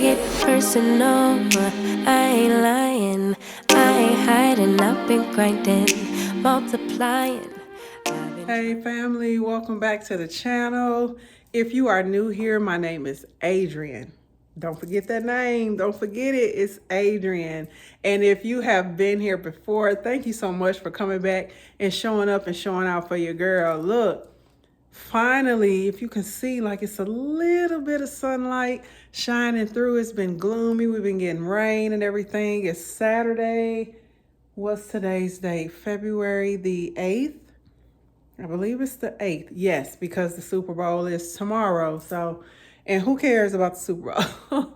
get personal, I ain't lying, I ain't hiding, I've been grinding, multiplying. Hey family, welcome back to the channel. If you are new here, my name is Adrian. Don't forget that name, don't forget it, it's Adrian. And if you have been here before, thank you so much for coming back and showing up and showing out for your girl. Look, finally, if you can see, like it's a little bit of sunlight shining through. It's been gloomy, we've been getting rain and everything. It's Saturday. What's today's date? February the 8th? I believe it's the 8th. Yes, because the Super Bowl is tomorrow. So, and who cares about the Super Bowl?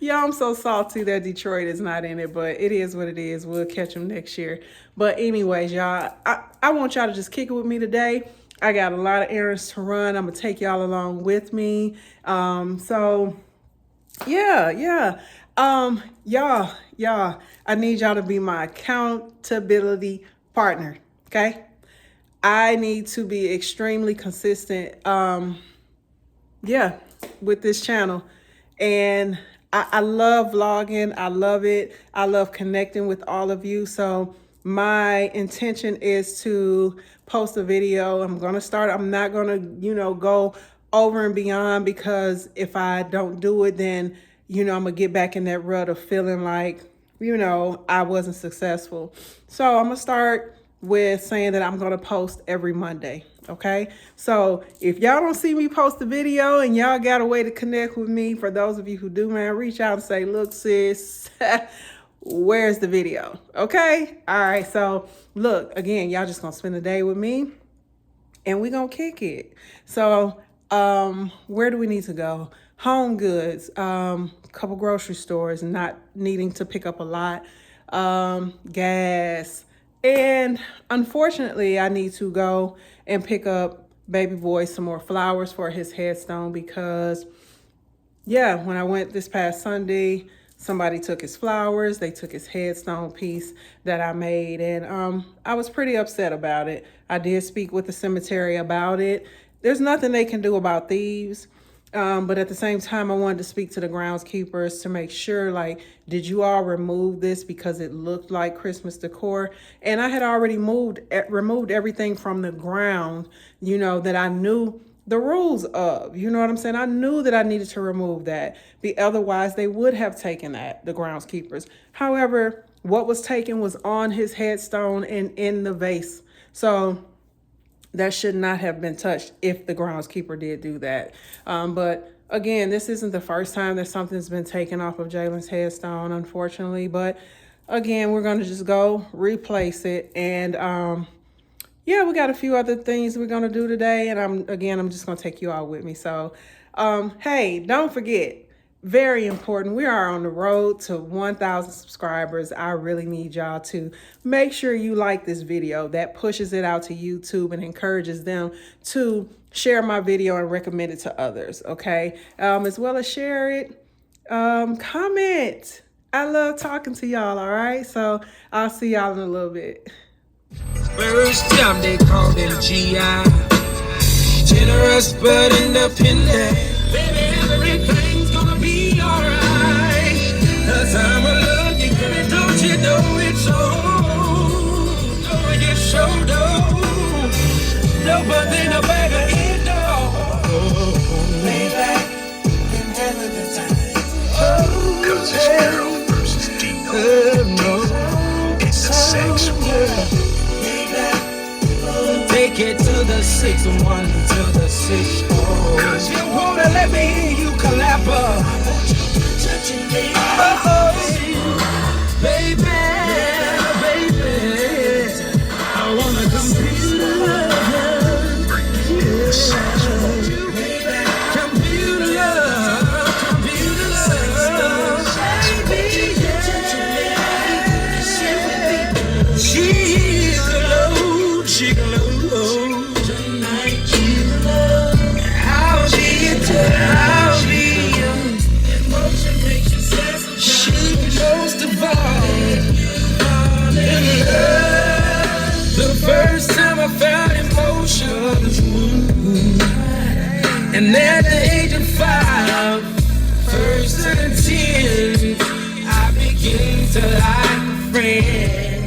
Y'all, I'm so salty that Detroit is not in it, but it is what it is. We'll catch them next year. But anyways, y'all, I want y'all to just kick it with me today. I got a lot of errands to run. I'm going to take y'all along with me. Y'all, I need y'all to be my accountability partner, okay? I need to be extremely consistent, with this channel. And I love vlogging. I love it. I love connecting with all of you. So my intention is to post a video. I'm not going to, go over and beyond, because if I don't do it, then, I'm going to get back in that rut of feeling like, I wasn't successful. So I'm going to start with saying that I'm going to post every Monday. Okay. So if y'all don't see me post a video and y'all got a way to connect with me, for those of you who do, man, reach out and say, look, sis, where's the video? Okay. All right. So look, again, y'all just going to spend the day with me and we going to kick it. So, where do we need to go? Homegoods, couple grocery stores, not needing to pick up a lot, gas. And unfortunately, I need to go and pick up baby boy some more flowers for his headstone, because, when I went this past Sunday, somebody took his flowers, they took his headstone piece that I made, and I was pretty upset about it. I did speak with the cemetery about it. There's nothing they can do about thieves. But at the same time, I wanted to speak to the groundskeepers to make sure, like, did you all remove this because it looked like Christmas decor? And I had already removed everything from the ground, that I knew the rules of, you know what I'm saying? I knew that I needed to remove that. Otherwise, they would have taken that, the groundskeepers. However, what was taken was on his headstone and in the vase. So that should not have been touched if the groundskeeper did do that. But again, this isn't the first time that something's been taken off of Jalen's headstone, unfortunately. But again, we're going to just go replace it. And we got a few other things we're going to do today. And I'm just going to take you all with me. So, hey, don't forget, very important, we are on the road to 1,000 subscribers. I really need y'all to make sure you like this video. That pushes it out to YouTube and encourages them to share my video and recommend it to others, okay? As well as share it, comment. I love talking to y'all, all right? So I'll see y'all in a little bit. First time they called him G.I. Generous but independent. Baby, everything's gonna be alright. 'Cause I'm a lucky girl, don't you know it's so? Oh, you so dope. Nobody no better in Lay back and have a good time. Oh, 'cause it's Carol versus Dino. It's a sex war. Take it to the 6-1 to the 6-4. 'Cause you wanna let me hear you collapper. Baby, I wanna computer love. Computer love. Baby, she glow tonight. I'll be emotion makes you sensitive. She most of all in love. The first time I found emotion, and at the age of 5, first to the 10th, I begin to like a friend.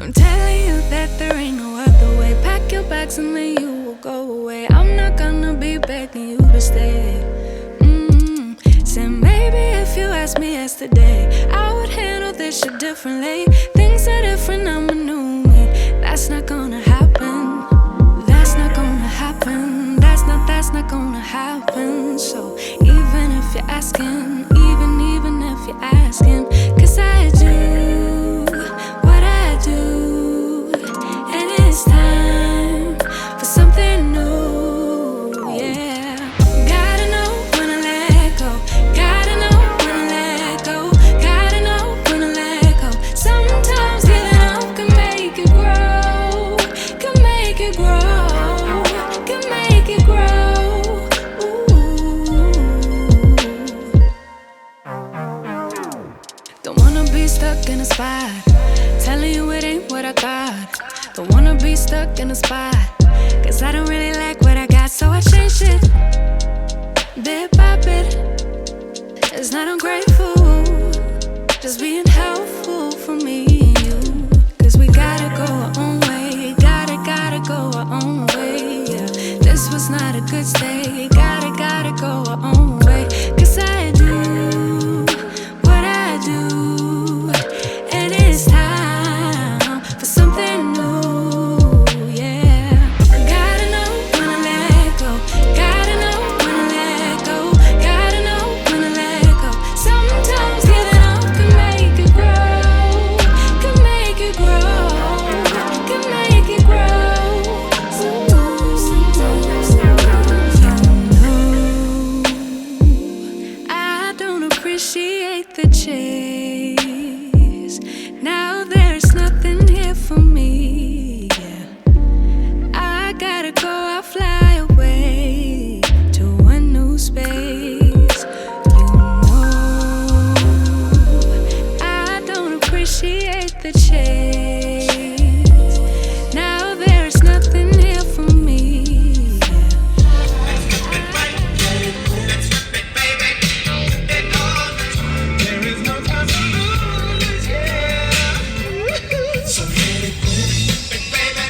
I'm telling you that there ain't no other way. Pack your bags and then you will go away. I'm not gonna be begging you to stay. Said maybe if you asked me yesterday, I would handle this shit differently. Things are different, I'm a new me. That's not gonna happen. That's not gonna happen. That's not gonna happen. So even if you're asking, even if you're asking, 'cause I do what I do, and it's time for something new, yeah. Gotta know when to let go. Gotta know when to let go. Gotta know when to let go. Sometimes giving up can make it grow. Can make it grow. Can make it grow. Ooh. Don't wanna be stuck in a spot, telling you it ain't what I thought. Don't wanna be stuck in a spot, 'cause I don't really like what I got, so I changed it bit by bit. It's not ungrateful, just being helpful for me and you. 'Cause we gotta go our own way, gotta go our own way, yeah. This was not a good stay, gotta go our own way. 'Cause I do what I do, and it's time for something new, yeah. Gotta know when to let go. Gotta know when to let go. Gotta know when to let go. Sometimes giving up can make it grow. Can make it grow. Can make it grow. I don't appreciate the chase. Now there's nothing here for me, yeah. I gotta go, I'll fly away to a new space. You know, I don't appreciate the chase. Now there's nothing here for me, yeah. There is no time to lose, yeah. So let it go, baby.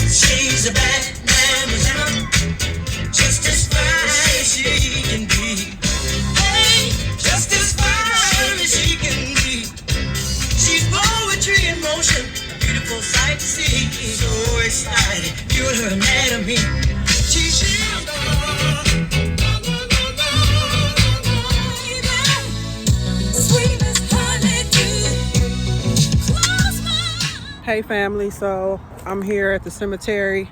She's a bad man, just as fine as she can be. Hey, just as fine as she can be. She's poetry in motion, a beautiful sight to see. So excited, you're her anatomy. She's sweet as honeydew. Close my Hey family, so I'm here at the cemetery.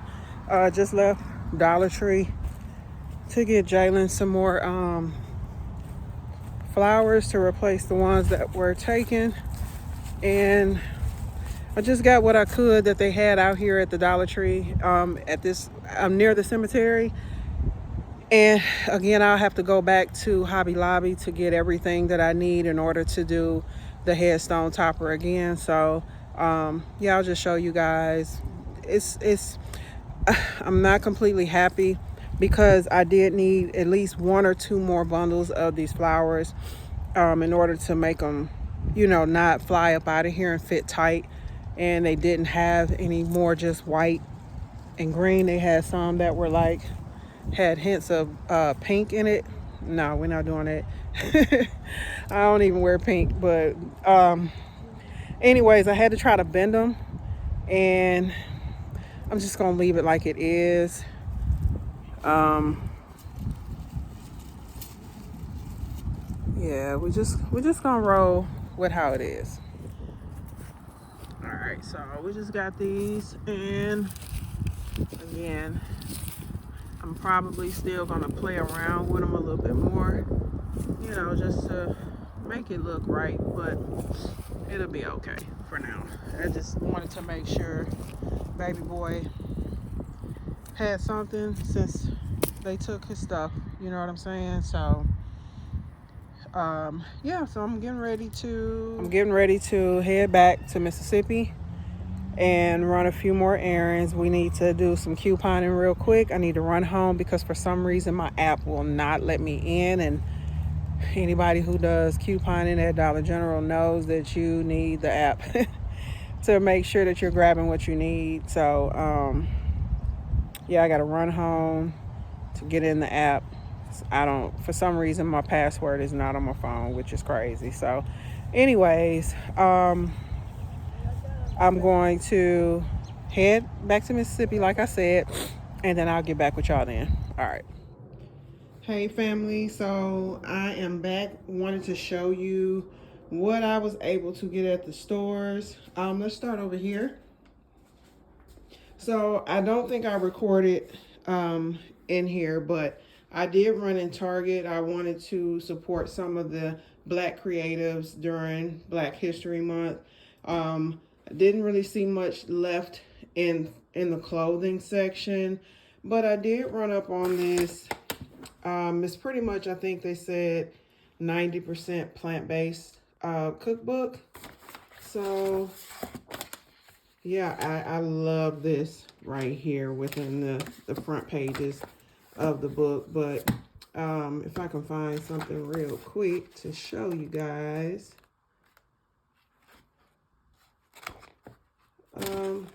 Just left Dollar Tree to get Jalen some more flowers to replace the ones that were taken. And I just got what I could that they had out here at the Dollar Tree I'm near the cemetery. And again, I'll have to go back to Hobby Lobby to get everything that I need in order to do the headstone topper again. So yeah, I'll just show you guys. It's I'm not completely happy because I did need at least 1 or 2 more bundles of these flowers in order to make them, you know, not fly up out of here and fit tight. And they didn't have any more just white and green. They had some that were like had hints of pink in it. No, we're not doing it. I don't even wear pink, but anyways, I had to try to bend them, and I'm just gonna leave it like it is. Yeah, we're just gonna roll with how it is. All right, so we just got these, and again, I'm probably still gonna play around with them a little bit more, you know, just to make it look right, but it'll be okay for now. I just wanted to make sure baby boy had something since they took his stuff, you know what I'm saying? So yeah, so I'm getting ready to head back to Mississippi and run a few more errands. We need to do some couponing real quick. I need to run home because for some reason my app will not let me in, and anybody who does couponing at Dollar General knows that you need the app to make sure that you're grabbing what you need. So yeah, I gotta run home to get in the app. For some reason my password is not on my phone, which is crazy. So anyways, I'm going to head back to Mississippi, like I said, and then I'll get back with y'all then. All right. Hey, family. So I am back. Wanted to show you what I was able to get at the stores. Let's start over here. So I don't think I recorded in here, but I did run in Target. I wanted to support some of the Black creatives during Black History Month. I didn't really see much left in the clothing section, but I did run up on this. It's pretty much, I think they said 90% plant-based cookbook. So yeah, I love this right here within the front pages of the book. But if I can find something real quick to show you guys.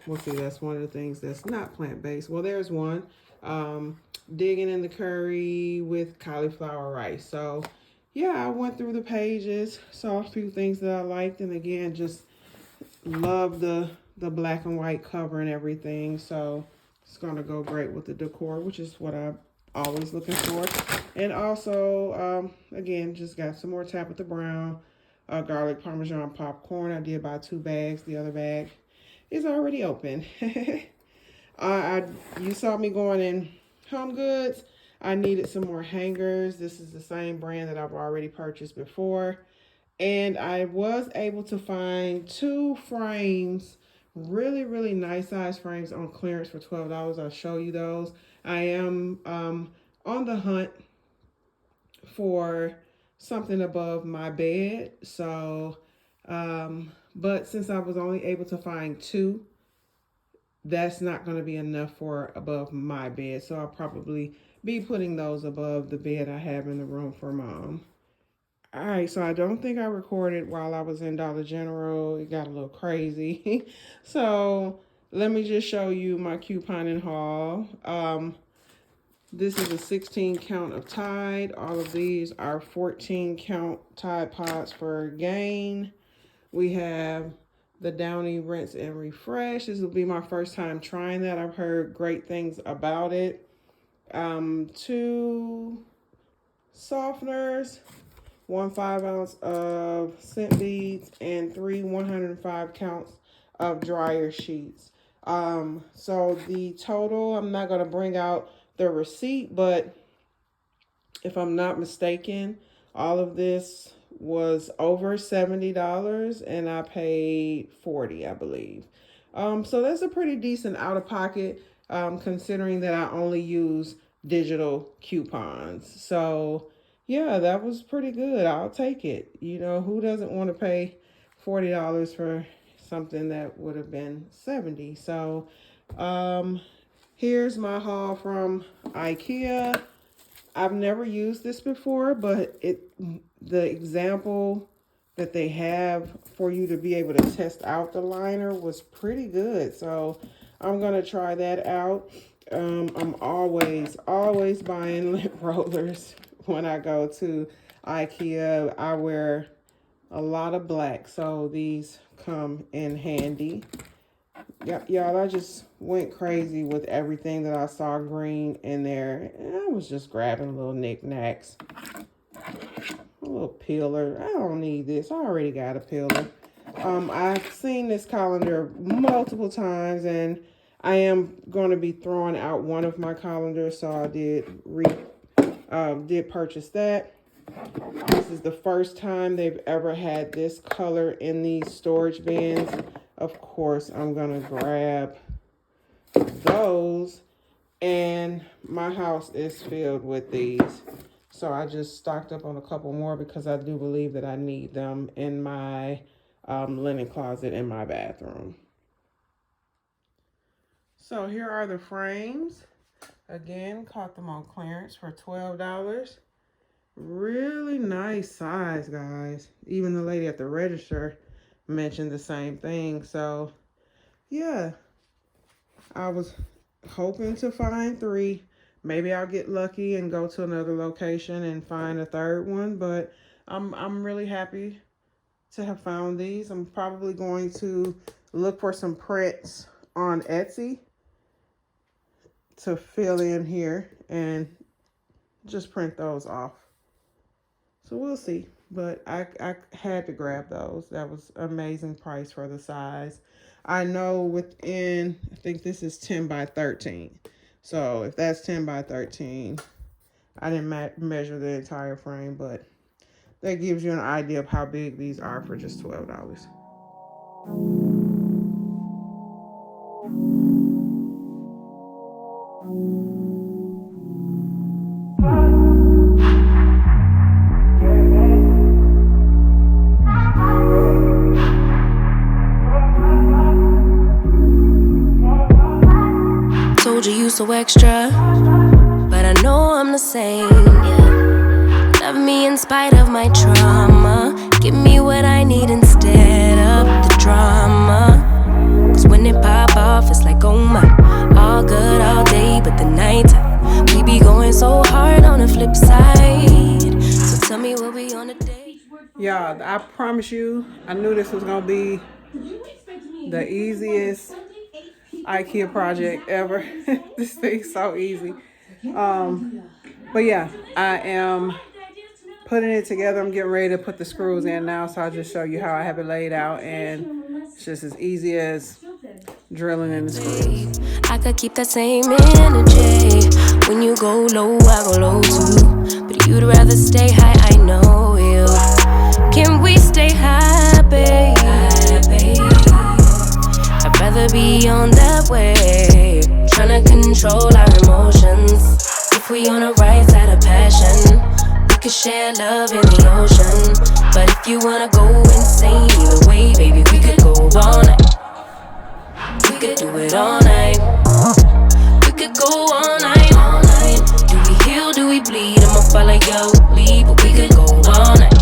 We'll see, that's one of the things that's not plant-based. Well, there's one. Digging in the curry with cauliflower rice. So yeah, I went through the pages, saw a few things that I liked, and again, just love the black and white cover and everything. So it's gonna go great with the decor, which is what I'm always looking for. And also, again, just got some more Tabitha Brown garlic parmesan popcorn. I did buy 2 bags. The other bag is already open. You saw me going in Homegoods. I needed some more hangers. This is the same brand that I've already purchased before. And I was able to find 2 frames, really, really nice size frames on clearance for $12. I'll show you those. I am on the hunt for something above my bed. So, but since I was only able to find 2, that's not going to be enough for above my bed. So I'll probably be putting those above the bed I have in the room for Mom. All right, so I don't think I recorded while I was in Dollar General. It got a little crazy. So let me just show you my couponing haul. This is a 16 count of Tide. All of these are 14 count Tide Pods for Gain. We have the Downy Rinse and Refresh. This will be my first time trying that. I've heard great things about it. 2 softeners, 1 5-ounce of scent beads, and 3 105 counts of dryer sheets. So the total, I'm not going to bring out the receipt, but if I'm not mistaken, all of this was over $70 and I paid $40, I believe. So that's a pretty decent out of pocket, considering that I only use digital coupons. So yeah, that was pretty good. I'll take it. You know, who doesn't want to pay $40 for something that would have been $70? So here's my haul from IKEA. I've never used this before, but the example that they have for you to be able to test out the liner was pretty good. So I'm going to try that out. I'm always buying lint rollers when I go to IKEA. I wear a lot of black, so these come in handy. Y'all, I just went crazy with everything that I saw green in there. And I was just grabbing little knickknacks. A little peeler. I don't need this. I already got a peeler. I've seen this colander multiple times, and I am going to be throwing out one of my colanders, so I did purchase that. This is the first time they've ever had this color in these storage bins. Of course, I'm going to grab those, and my house is filled with these. So I just stocked up on a couple more because I do believe that I need them in my linen closet in my bathroom. So here are the frames. Again, caught them on clearance for $12. Really nice size, guys. Even the lady at the register mentioned the same thing. So yeah, I was hoping to find 3. Maybe I'll get lucky and go to another location and find a 3rd one, but I'm really happy to have found these. I'm probably going to look for some prints on Etsy to fill in here and just print those off. So we'll see. But I had to grab those. That was an amazing price for the size. I know within, I think this is 10 by 13. So if that's 10 by 13, I didn't measure the entire frame, but that gives you an idea of how big these are for just $12. Told you you so extra, but I know I'm the same, yeah. Love me in spite of my trauma. Give me what I need instead of the drama. Cause when it pop off, it's like, oh my. All good all day, but the night we be going so hard on the flip side. So tell me what we on a date. Yeah, I promise you, I knew this was gonna be the easiest IKEA project ever. This thing's so easy. But yeah, I am putting it together. I'm getting ready to put the screws in now, so I'll just show you how I have it laid out, and it's just as easy as drilling in the screws. I could keep that same energy. When you go low, I go low too. But you'd rather stay high, I know you. Can we stay high, babe? I'd rather be on that wave, tryna control our emotions. If we on the right side of passion, we could share love in the ocean. But if you wanna go insane either way, baby, we could go all night. We could do it all night. We could go all night, all night. Do we heal, do we bleed? I'ma follow your lead, but we could go all night.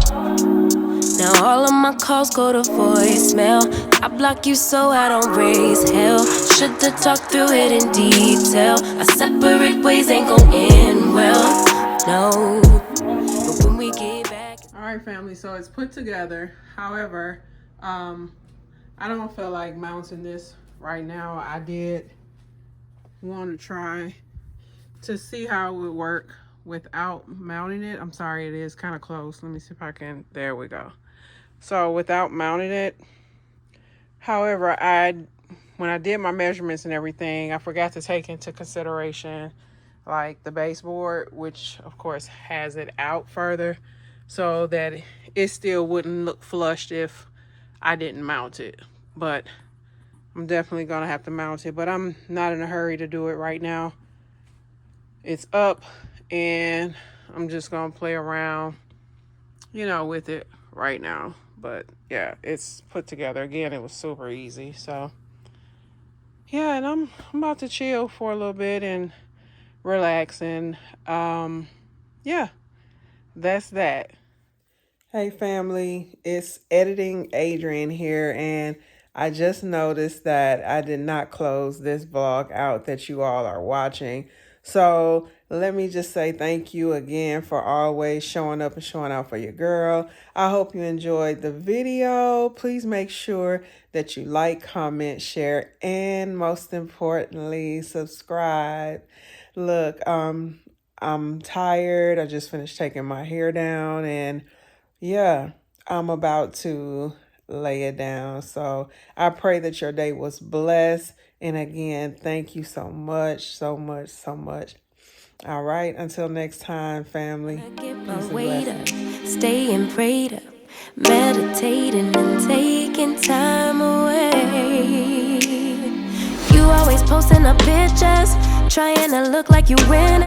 Now all of my calls go to voicemail. I block you so I don't raise hell. Should've talked through it in detail. Our separate ways ain't gon' end well, no. But when we get back. Alright, family, so it's put together. However, I don't feel like mounting this right now. I did want to try to see how it would work without mounting it. I'm sorry, it is kind of close. Let me see if I can. There we go. So without mounting it, however, when I did my measurements and everything, I forgot to take into consideration like the baseboard, which of course has it out further, so that it still wouldn't look flushed if I didn't mount it. But I'm definitely gonna have to mount it, but I'm not in a hurry to do it right now. It's up and I'm just gonna play around, with it right now. But yeah, it's put together. Again, it was super easy. So yeah, and I'm about to chill for a little bit and relax, and yeah, that's that. Hey family, it's Editing Adrian here, and I just noticed that I did not close this vlog out that you all are watching. So let me just say thank you again for always showing up and showing out for your girl. I hope you enjoyed the video. Please make sure that you like, comment, share, and most importantly, subscribe. Look, I'm tired. I just finished taking my hair down, and yeah, I'm about to lay it down. So I pray that your day was blessed. And again, thank you so much, so much, so much. All right, until next time, family. Get my weight up, staying prayed up, meditating and taking time away. You always posting up pictures, trying to look like you win.